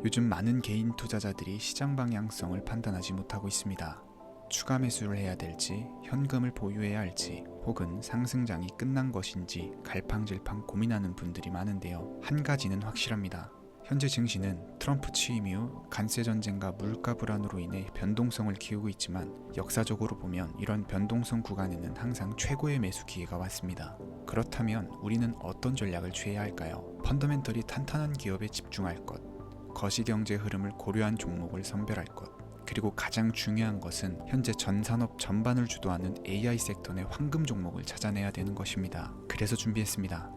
요즘 많은 개인 투자자들이 시장 방향성을 판단하지 못하고 있습니다. 추가 매수를 해야 될지, 현금을 보유해야 할지, 혹은 상승장이 끝난 것인지 갈팡질팡 고민하는 분들이 많은데요. 한 가지는 확실합니다. 현재 증시는 트럼프 취임 이후 관세 전쟁과 물가 불안으로 인해 변동성을 키우고 있지만 역사적으로 보면 이런 변동성 구간에는 항상 최고의 매수 기회가 왔습니다. 그렇다면 우리는 어떤 전략을 취해야 할까요? 펀더멘털이 탄탄한 기업에 집중할 것, 거시경제 흐름을 고려한 종목을 선별할 것, 그리고 가장 중요한 것은 현재 전 산업 전반을 주도하는 AI 섹터 내 황금 종목을 찾아내야 되는 것입니다. 그래서 준비했습니다.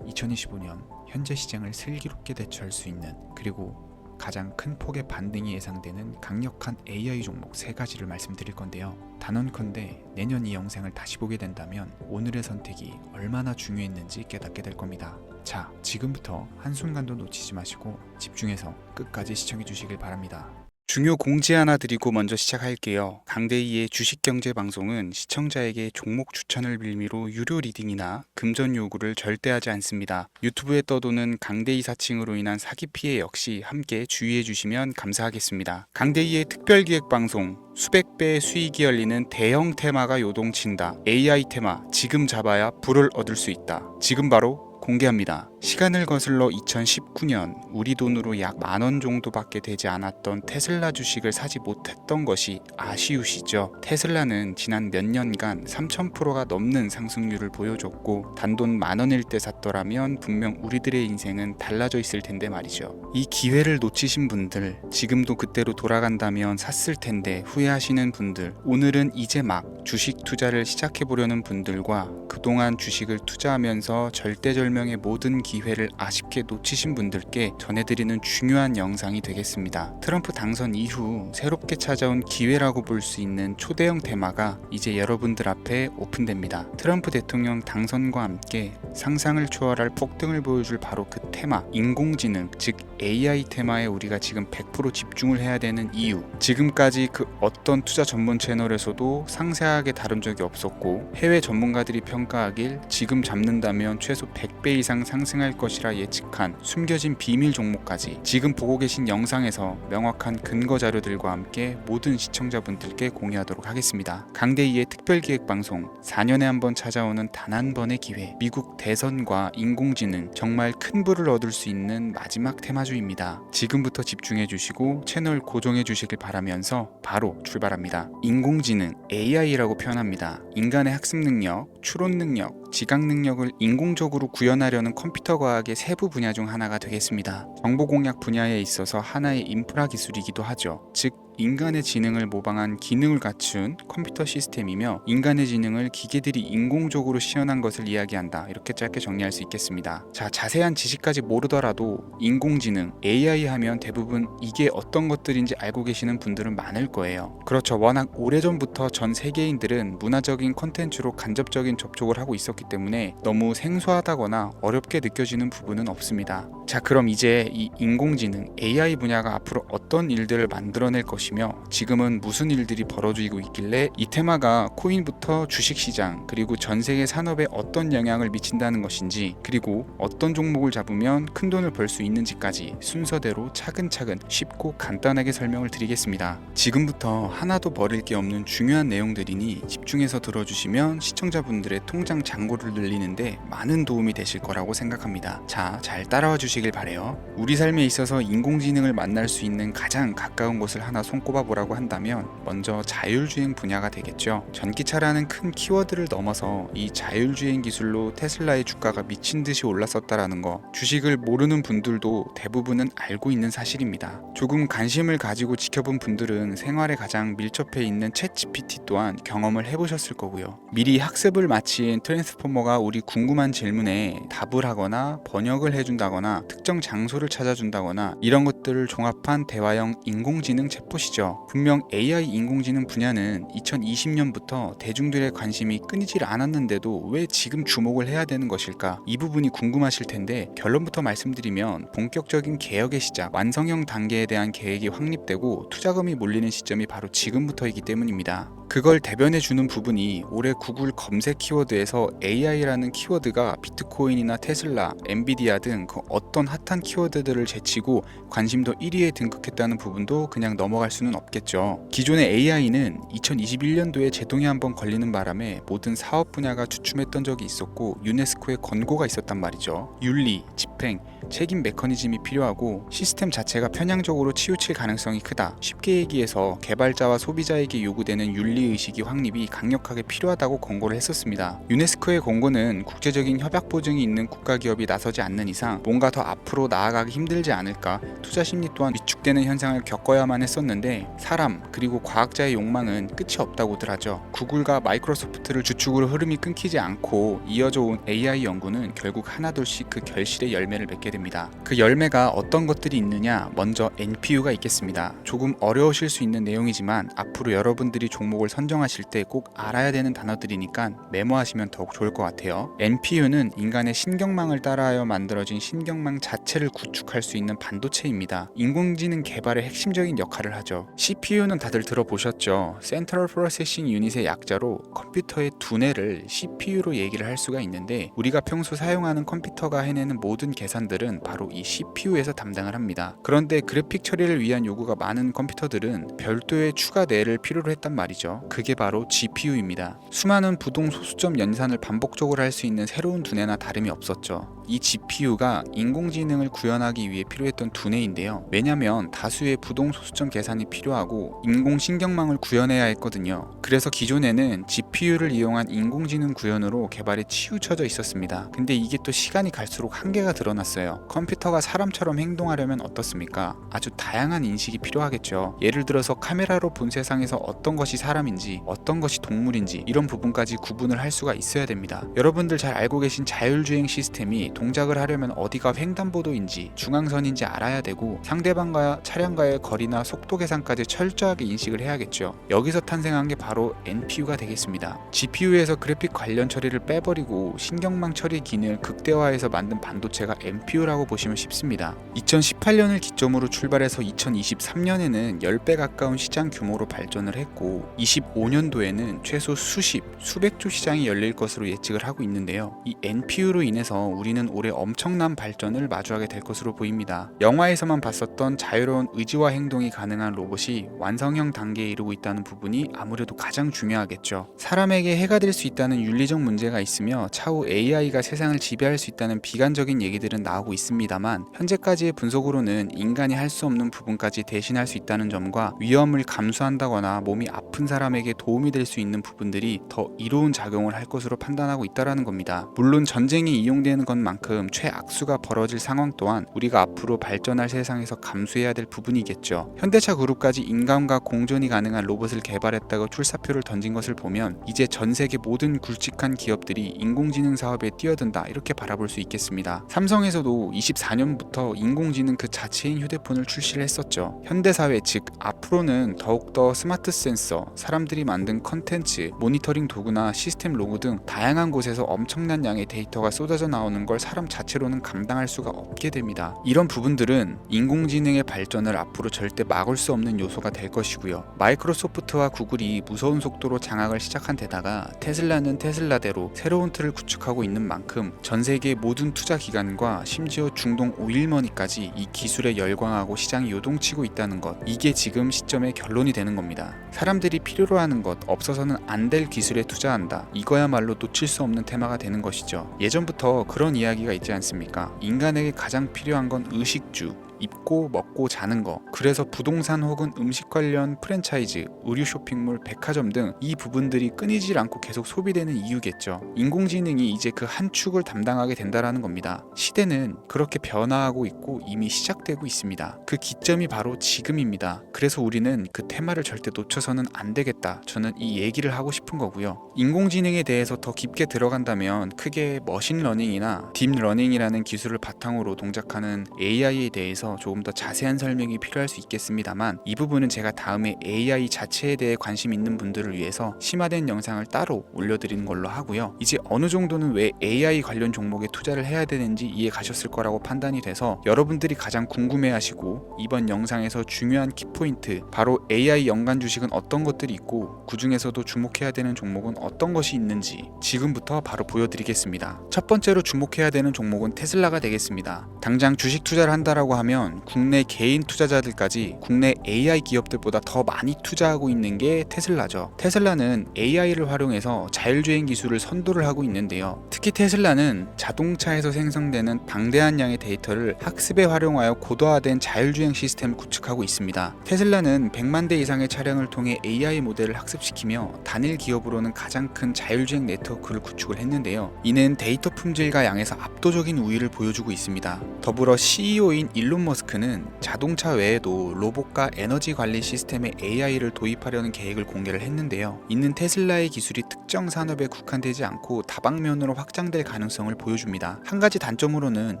2025년 현재 시장을 슬기롭게 대처할 수 있는, 그리고 가장 큰 폭의 반등이 예상되는 강력한 AI 종목 3가지를 말씀드릴 건데요. 단언컨대 내년 이 영상을 다시 보게 된다면 오늘의 선택이 얼마나 중요했는지 깨닫게 될 겁니다. 자, 지금부터 한순간도 놓치지 마시고 집중해서 끝까지 시청해 주시길 바랍니다. 중요 공지 하나 드리고 먼저 시작할게요. 강대희의 주식경제 방송은 시청자에게 종목 추천을 빌미로 유료 리딩이나 금전 요구를 절대 하지 않습니다. 유튜브에 떠도는 강대희 사칭으로 인한 사기 피해 역시 함께 주의해 주시면 감사하겠습니다. 강대희의 특별기획 방송, 수백 배의 수익이 열리는 대형 테마가 요동친다. AI 테마, 지금 잡아야 불을 얻을 수 있다. 지금 바로 공개합니다. 시간을 거슬러 2019년 우리 돈으로 약 10,000원 정도밖에 되지 않았던 테슬라 주식을 사지 못했던 것이 아쉬우시죠? 테슬라는 지난 몇 년간 3000%가 넘는 상승률을 보여줬고 단돈 10,000원일 때 샀더라면 분명 우리들의 인생은 달라져 있을 텐데 말이죠. 이 기회를 놓치신 분들, 지금도 그때로 돌아간다면 샀을 텐데 후회하시는 분들, 오늘은 이제 막 주식 투자를 시작해보려는 분들과 그동안 주식을 투자하면서 절대절명의 모든 기회를 아쉽게 놓치신 분들께 전해드리는 중요한 영상이 되겠습니다. 트럼프 당선 이후 새롭게 찾아온 기회라고 볼 수 있는 초대형 테마가 이제 여러분들 앞에 오픈됩니다. 트럼프 대통령 당선과 함께 상상을 초월할 폭등을 보여줄 바로 그 테마, 인공지능, 즉 AI 테마에 우리가 지금 100% 집중을 해야 되는 이유, 지금까지 그 어떤 투자 전문 채널에서도 상세하게 다룬 적이 없었고 해외 전문가들이 평가하길 지금 잡는다면 최소 100배 이상 상승할 것이라 예측한 숨겨진 비밀 종목까지 지금 보고 계신 영상에서 명확한 근거 자료들과 함께 모든 시청자분들께 공유하도록 하겠습니다. 강대희의 특별기획방송, 4년에 한 번 찾아오는 단 한 번의 기회, 미국 대선과 인공지능, 정말 큰 부를 얻을 수 있는 마지막 테마주입니다. 지금부터 집중해 주시고 채널 고정해 주시길 바라면서 바로 출발합니다. 인공지능, AI라고 표현합니다. 인간의 학습 능력, 추론 능력, 지각 능력을 인공적으로 구현하려는 컴퓨터 과학의 세부 분야 중 하나가 되겠습니다. 정보 공략 분야에 있어서 하나의 인프라 기술이기도 하죠. 즉 인간의 지능을 모방한 기능을 갖춘 컴퓨터 시스템이며 인간의 지능을 기계들이 인공적으로 시연한 것을 이야기한다. 이렇게 짧게 정리할 수 있겠습니다. 자, 자세한 지식까지 모르더라도 인공지능, AI 하면 대부분 이게 어떤 것들인지 알고 계시는 분들은 많을 거예요. 그렇죠. 워낙 오래전부터 전 세계인들은 문화적인 콘텐츠로 간접적인 접촉을 하고 있었기 때문에 너무 생소하다거나 어렵게 느껴지는 부분은 없습니다. 자, 그럼 이제 이 인공지능, AI 분야가 앞으로 어떤 일들을 만들어낼 것이며 지금은 무슨 일들이 벌어지고 있길래 이 테마가 코인부터 주식시장 그리고 전 세계 산업에 어떤 영향을 미친다는 것인지, 그리고 어떤 종목을 잡으면 큰 돈을 벌 수 있는지까지 순서대로 차근차근 쉽고 간단하게 설명을 드리겠습니다. 지금부터 하나도 버릴 게 없는 중요한 내용들이니 집중해서 들어주시면 시청자분들의 통장 잔고를 늘리는데 많은 도움이 되실 거라고 생각합니다. 자, 잘 따라와 주시길 바래요. 우리 삶에 있어서 인공지능을 만날 수 있는 가장 가까운 곳을 하나 손꼽아 보라고 한다면 먼저 자율주행 분야가 되겠죠. 전기차라는 큰 키워드를 넘어서 이 자율주행 기술로 테슬라의 주가가 미친 듯이 올랐었다라는 거, 주식을 모르는 분들도 대부분은 알고 있는 사실입니다. 조금 관심을 가지고 지켜본 분들은 생활에 가장 밀접해 있는 챗GPT 또한 경험을 해보셨을 거고요. 미리 학습을 마친 트랜스포머가 우리 궁금한 질문에 답을 하거나 번역을 해준다거나 특정 장소를 찾아준다거나 이런 것들을 종합한 대화형 인공지능 챗봇이 것이죠. 분명 AI 인공지능 분야는 2020년부터 대중들의 관심이 끊이질 않았는데도 왜 지금 주목을 해야 되는 것일까? 이 부분이 궁금하실 텐데 결론부터 말씀드리면 본격적인 개혁의 시작, 완성형 단계에 대한 계획이 확립되고 투자금이 몰리는 시점이 바로 지금부터이기 때문입니다. 그걸 대변해 주는 부분이 올해 구글 검색 키워드에서 AI라는 키워드가 비트코인이나 테슬라, 엔비디아 등 그 어떤 핫한 키워드들을 제치고 관심도 1위에 등극했다는 부분도 그냥 넘어갈 수는 없겠죠. 기존의 AI는 2021년도에 제동이 한번 걸리는 바람에 모든 사업 분야가 주춤했던 적이 있었고 유네스코의 권고가 있었단 말이죠. 윤리, 집행, 책임 메커니즘이 필요하고 시스템 자체가 편향적으로 치우칠 가능성이 크다. 쉽게 얘기해서 개발자와 소비자에게 요구되는 윤리의식이 확립이 강력하게 필요하다고 권고를 했었습니다. 유네스코의 권고는 국제적인 협약 보증이 있는 국가기업이 나서지 않는 이상 뭔가 더 앞으로 나아가기 힘들지 않을까, 투자 심리 또한 위축되는 현상을 겪어야만 했었는데 사람 그리고 과학자의 욕망은 끝이 없다고들 하죠. 구글과 마이크로소프트를 주축으로 흐름이 끊기지 않고 이어져 온 AI 연구는 결국 하나둘씩 그 결실의 열매를 맺게 됩니다. 그 열매가 어떤 것들이 있느냐, 먼저 NPU가 있겠습니다. 조금 어려우실 수 있는 내용이지만 앞으로 여러분들이 종목을 선정하실 때 꼭 알아야 되는 단어들이니까 메모하시면 더욱 좋을 것 같아요. NPU는 인간의 신경망을 따라하여 만들어진 신경망 자체를 구축할 수 있는 반도체입니다. 인공지능 개발의 핵심적인 역할을 하죠. CPU는 다들 들어보셨죠? Central Processing Unit의 약자로 컴퓨터의 두뇌를 CPU로 얘기를 할 수가 있는데 우리가 평소 사용하는 컴퓨터가 해내는 모든 계산들은 바로 이 CPU에서 담당을 합니다. 그런데 그래픽 처리를 위한 요구가 많은 컴퓨터들은 별도의 추가 뇌를 필요로 했단 말이죠. 그게 바로 GPU입니다. 수많은 부동 소수점 연산을 반복적으로 할 수 있는 새로운 두뇌나 다름이 없었죠. 이 GPU가 인공지능을 구현하기 위해 필요했던 두뇌인데요. 왜냐면 다수의 부동 소수점 계산이 필요하고 인공신경망을 구현해야 했거든요. 그래서 기존에는 GPU를 이용한 인공지능 구현으로 개발에 치우쳐져 있었습니다. 근데 이게 또 시간이 갈수록 한계가 드러났어요. 컴퓨터가 사람처럼 행동하려면 어떻습니까? 아주 다양한 인식이 필요하겠죠. 예를 들어서 카메라로 본 세상에서 어떤 것이 사람인지 어떤 것이 동물인지 이런 부분까지 구분을 할 수가 있어야 됩니다. 여러분들 잘 알고 계신 자율주행 시스템이 동작을 하려면 어디가 횡단보도인지 중앙선인지 알아야 되고 상대방과 차량과의 거리나 속도 계산까지 철저하게 인식을 해야겠죠. 여기서 탄생한 게 바로 NPU가 되겠습니다. GPU에서 그래픽 관련 처리를 빼버리고 신경망 처리 기능을 극대화해서 만든 반도체가 NPU라고 보시면 쉽습니다. 2018년을 기점으로 출발해서 2023년에는 10배 가까운 시장 규모로 발전을 했고 25년도에는 최소 수백조 시장이 열릴 것으로 예측을 하고 있는데요. 이 NPU로 인해서 우리는 올해 엄청난 발전을 마주하게 될 것으로 보입니다. 영화에서만 봤었던 자유로운 의지와 행동이 가능한 로봇이 완성형 단계에 이르고 있다는 부분이 아무래도 가장 중요하겠죠. 사람에게 해가 될 수 있다는 윤리적 문제가 있으며 차후 AI가 세상을 지배할 수 있다는 비관적인 얘기들은 나오고 있습니다만 현재까지의 분석으로는 인간이 할 수 없는 부분까지 대신할 수 있다는 점과 위험을 감수한다거나 몸이 아픈 사람에게 도움이 될 수 있는 부분들이 더 이로운 작용을 할 것으로 판단하고 있다는 겁니다. 물론 전쟁이 이용되는 것만큼 최악수가 벌어질 상황 또한 우리가 앞으로 발전할 세상에서 감수해야 될 부분이겠죠. 현대차 그룹까지 인간과 공존이 가능한 로봇을 개발했다고 출사표를 던진 것을 보면 이제 전 세계 모든 굵직한 기업들이 인공지능 사업에 뛰어든다 이렇게 바라볼 수 있겠습니다. 삼성에서도 24년부터 인공지능 그 자체인 휴대폰을 출시를 했었죠. 현대사회 즉 앞으로는 더욱더 스마트 센서, 사람들이 만든 컨텐츠, 모니터링 도구나 시스템 로그 등 다양한 곳에서 엄청난 양의 데이터가 쏟아져 나오는 걸 사람 자체로는 감당할 수가 없게 됩니다. 이런 부분들은 인공지능의 발전을 앞으로 절대 막을 수 없는 요소가 될 것이고요. 마이크로소프트와 구글이 무서운 속도로 장악을 시작한 데다가 테슬라는 테슬라대로 새로운 틀을 구축하고 있는 만큼 전 세계 모든 투자 기관과 심지어 중동 오일머니까지 이 기술에 열광하고 시장이 요동치고 있다는 것, 이게 지금 시점의 결론이 되는 겁니다. 사람들이 필요로 하는 것, 없어서는 안 될 기술에 투자한다. 이거야말로 놓칠 수 없는 테마가 되는 것이죠. 예전부터 그런 이야기가 있지 않습니까? 인간에게 가장 필요한 건 의식주, 입고 먹고 자는 거. 그래서 부동산 혹은 음식 관련 프랜차이즈, 의류 쇼핑몰, 백화점 등 이 부분들이 끊이질 않고 계속 소비되는 이유겠죠. 인공지능이 이제 그 한 축을 담당하게 된다라는 겁니다. 시대는 그렇게 변화하고 있고 이미 시작되고 있습니다. 그 기점이 바로 지금입니다. 그래서 우리는 그 테마를 절대 놓쳐서는 안 되겠다. 저는 이 얘기를 하고 싶은 거고요. 인공지능에 대해서 더 깊게 들어간다면 크게 머신러닝이나 딥러닝이라는 기술을 바탕으로 동작하는 AI에 대해서 대해서 조금 더 자세한 설명이 필요할 수 있겠습니다만, 이 부분은 제가 다음에 AI 자체에 대해 관심 있는 분들을 위해서 심화된 영상을 따로 올려드리는 걸로 하고요. 이제 어느 정도는 왜 AI 관련 종목에 투자를 해야 되는지 이해 가셨을 거라고 판단이 돼서, 여러분들이 가장 궁금해하시고 이번 영상에서 중요한 키포인트, 바로 AI 연관 주식은 어떤 것들이 있고 그 중에서도 주목해야 되는 종목은 어떤 것이 있는지 지금부터 바로 보여드리겠습니다. 첫 번째로 주목해야 되는 종목은 테슬라가 되겠습니다. 당장 주식 투자를 한다라고 하면 국내 개인 투자자들까지 국내 AI 기업들보다 더 많이 투자하고 있는 게 테슬라죠. 테슬라는 AI를 활용해서 자율주행 기술을 선도를 하고 있는데요. 특히 테슬라는 자동차에서 생성되는 방대한 양의 데이터를 학습에 활용하여 고도화된 자율주행 시스템을 구축하고 있습니다. 테슬라는 100만 대 이상의 차량을 통해 AI 모델을 학습시키며 단일 기업으로는 가장 큰 자율주행 네트워크를 구축을 했는데요. 이는 데이터 품질과 양에서 압도적인 우위를 보여주고 있습니다. 더불어 CEO인 일론 머스크는 자동차 외에도 로봇과 에너지 관리 시스템에 AI를 도입하려는 계획을 공개를 했는데요. 이는 테슬라의 기술이 특정 산업에 국한되지 않고 다방면으로 확장될 가능성을 보여줍니다. 한 가지 단점으로는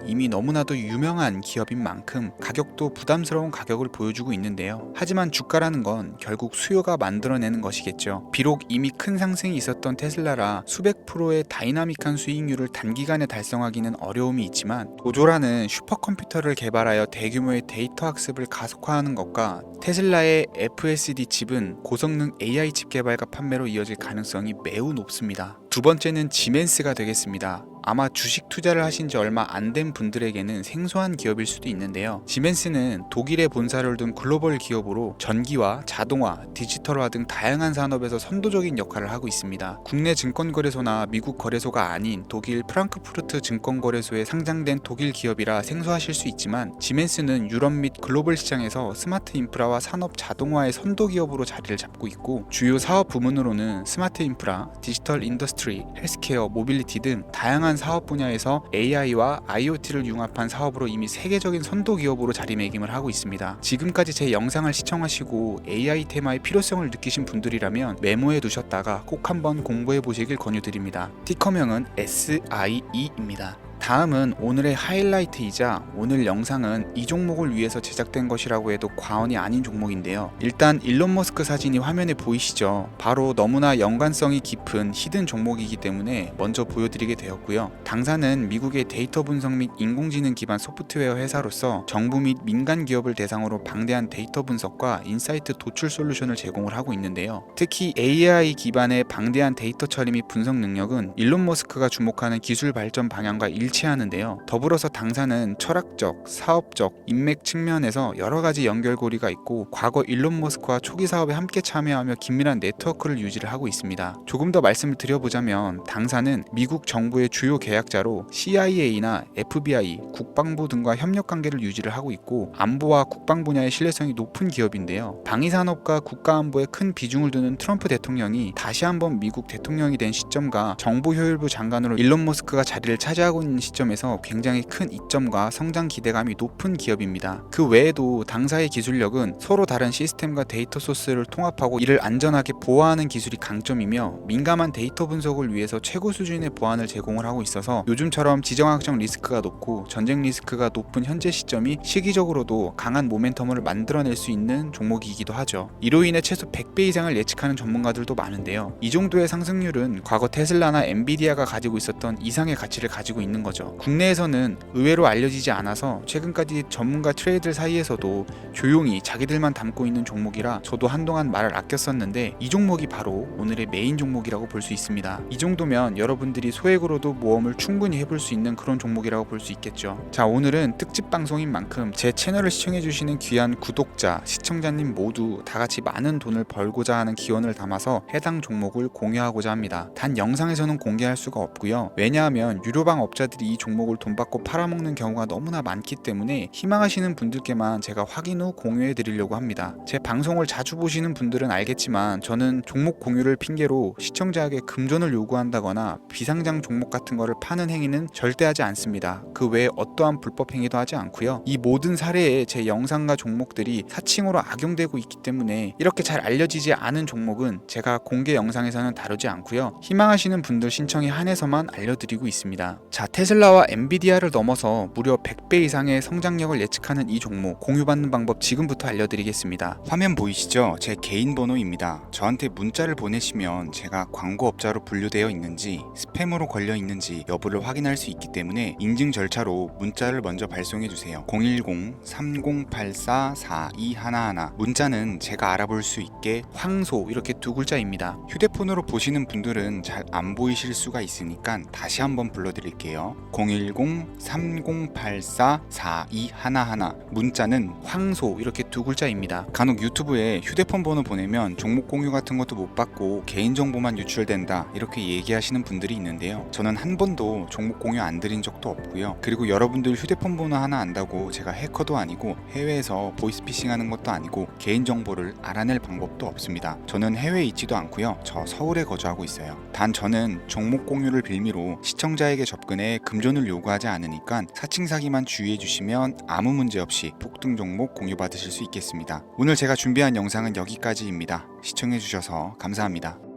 이미 너무나도 유명한 기업인 만큼 가격도 부담스러운 가격을 보여주고 있는데요. 하지만 주가라는 건 결국 수요가 만들어내는 것이겠죠. 비록 이미 큰 상승이 있었던 테슬라라 수백 프로의 다이나믹한 수익률을 단기간에 달성하기는 어려움이 있지만, 도조라는 슈퍼컴퓨터를 개발하여 대규모의 데이터 학습을 가속화하는 것과 테슬라의 FSD 칩은 고성능 AI 칩 개발과 판매로 이어질 가능성이 매우 높습니다. 두 번째는 지멘스가 되겠습니다. 아마 주식 투자를 하신 지 얼마 안 된 분들에게는 생소한 기업일 수도 있는데요. 지멘스는 독일에 본사를 둔 글로벌 기업으로 전기와 자동화, 디지털화 등 다양한 산업에서 선도적인 역할을 하고 있습니다. 국내 증권거래소나 미국 거래소가 아닌 독일 프랑크푸르트 증권거래소에 상장된 독일 기업이라 생소하실 수 있지만, 지멘스는 유럽 및 글로벌 시장에서 스마트 인프라와 산업 자동화의 선도 기업으로 자리를 잡고 있고, 주요 사업 부문으로는 스마트 인프라, 디지털 인더스트리, 헬스케어, 모빌리티 등 다양한 사업 분야에서 AI와 IoT를 융합한 사업으로 이미 세계적인 선도 기업으로 자리매김을 하고 있습니다. 지금까지 제 영상을 시청하시고 AI 테마의 필요성을 느끼신 분들이라면 메모해 두셨다가 꼭 한번 공부해 보시길 권유드립니다. 티커명은 SIE입니다. 다음은 오늘의 하이라이트이자 오늘 영상은 이 종목을 위해서 제작된 것이라고 해도 과언이 아닌 종목인데요. 일단 일론 머스크 사진이 화면에 보이시죠? 바로 너무나 연관성이 깊은 히든 종목이기 때문에 먼저 보여드리게 되었고요. 당사는 미국의 데이터 분석 및 인공지능 기반 소프트웨어 회사로서 정부 및 민간 기업을 대상으로 방대한 데이터 분석과 인사이트 도출 솔루션을 제공을 하고 있는데요. 특히 AI 기반의 방대한 데이터 처리 및 분석 능력은 일론 머스크가 주목하는 기술 발전 방향과 일치하는데요. 더불어서 당사는 철학적, 사업적, 인맥 측면에서 여러 가지 연결고리가 있고, 과거 일론 머스크와 초기 사업에 함께 참여하며 긴밀한 네트워크를 유지를 하고 있습니다. 조금 더 말씀을 드려보자면, 당사는 미국 정부의 주요 계약자로 CIA나 FBI, 국방부 등과 협력 관계를 유지를 하고 있고, 안보와 국방 분야의 신뢰성이 높은 기업인데요. 방위산업과 국가안보에 큰 비중을 두는 트럼프 대통령이 다시 한번 미국 대통령이 된 시점과 정보효율부 장관으로 일론 머스크가 자리를 차지하고 있는 시점에서 굉장히 큰 이점과 성장 기대감이 높은 기업입니다. 그 외에도 당사의 기술력은 서로 다른 시스템과 데이터 소스를 통합하고 이를 안전하게 보호하는 기술이 강점이며, 민감한 데이터 분석을 위해서 최고 수준의 보안을 제공을 하고 있어서 요즘처럼 지정학적 리스크가 높고 전쟁 리스크가 높은 현재 시점이 시기적으로도 강한 모멘텀을 만들어낼 수 있는 종목이기도 하죠. 이로 인해 최소 100배 이상을 예측하는 전문가들도 많은데요. 이 정도의 상승률은 과거 테슬라나 엔비디아가 가지고 있었던 이상의 가치를 가지고 있는 거죠. 국내에서는 의외로 알려지지 않아서 최근까지 전문가 트레이더 사이에서도 조용히 자기들만 담고 있는 종목이라 저도 한동안 말을 아꼈었는데, 이 종목이 바로 오늘의 메인 종목이라고 볼 수 있습니다. 이 정도면 여러분들이 소액으로도 모험을 충분히 해볼 수 있는 그런 종목이라고 볼 수 있겠죠. 자, 오늘은 특집 방송인 만큼 제 채널을 시청해주시는 귀한 구독자, 시청자님 모두 다같이 많은 돈을 벌고자 하는 기원을 담아서 해당 종목을 공유하고자 합니다. 단 영상에서는 공개할 수가 없고요. 왜냐하면 유료방 업자들이 이 종목을 돈 받고 팔아먹는 경우가 너무나 많기 때문에 희망하시는 분들께만 제가 확인 후 공유해 드리려고 합니다. 제 방송을 자주 보시는 분들은 알겠지만, 저는 종목 공유를 핑계로 시청자에게 금전을 요구한다거나 비상장 종목 같은 거를 파는 행위는 절대 하지 않습니다. 그 외에 어떠한 불법 행위도 하지 않고요. 이 모든 사례에 제 영상과 종목들이 사칭으로 악용되고 있기 때문에 이렇게 잘 알려지지 않은 종목은 제가 공개 영상에서는 다루지 않고요. 희망하시는 분들 신청에 한해서만 알려드리고 있습니다. 자, 테슬라 테슬라와 엔비디아를 넘어서 무려 100배 이상의 성장력을 예측하는 이 종목 공유받는 방법 지금부터 알려드리겠습니다. 화면 보이시죠? 제 개인 번호입니다. 저한테 문자를 보내시면 제가 광고업자로 분류되어 있는지 스팸으로 걸려 있는지 여부를 확인할 수 있기 때문에 인증 절차로 문자를 먼저 발송해 주세요. 010-3084-4211 문자는 제가 알아볼 수 있게 황소 이렇게 두 글자입니다. 휴대폰으로 보시는 분들은 잘 안 보이실 수가 있으니까 다시 한번 불러드릴게요. 010-3084-4211 문자는 황소 이렇게 두 글자입니다. 간혹 유튜브에 휴대폰 번호 보내면 종목 공유 같은 것도 못 받고 개인정보만 유출된다 이렇게 얘기하시는 분들이 있는데요. 저는 한 번도 종목 공유 안 드린 적도 없고요. 그리고 여러분들 휴대폰 번호 하나 안다고 제가 해커도 아니고 해외에서 보이스피싱 하는 것도 아니고 개인정보를 알아낼 방법도 없습니다. 저는 해외에 있지도 않고요. 저 서울에 거주하고 있어요. 단 저는 종목 공유를 빌미로 시청자에게 접근해 금전을 요구하지 않으니까 사칭 사기만 주의해 주시면 아무 문제 없이 폭등 종목 공유 받으실 수 있겠습니다. 오늘 제가 준비한 영상은 여기까지입니다. 시청해 주셔서 감사합니다.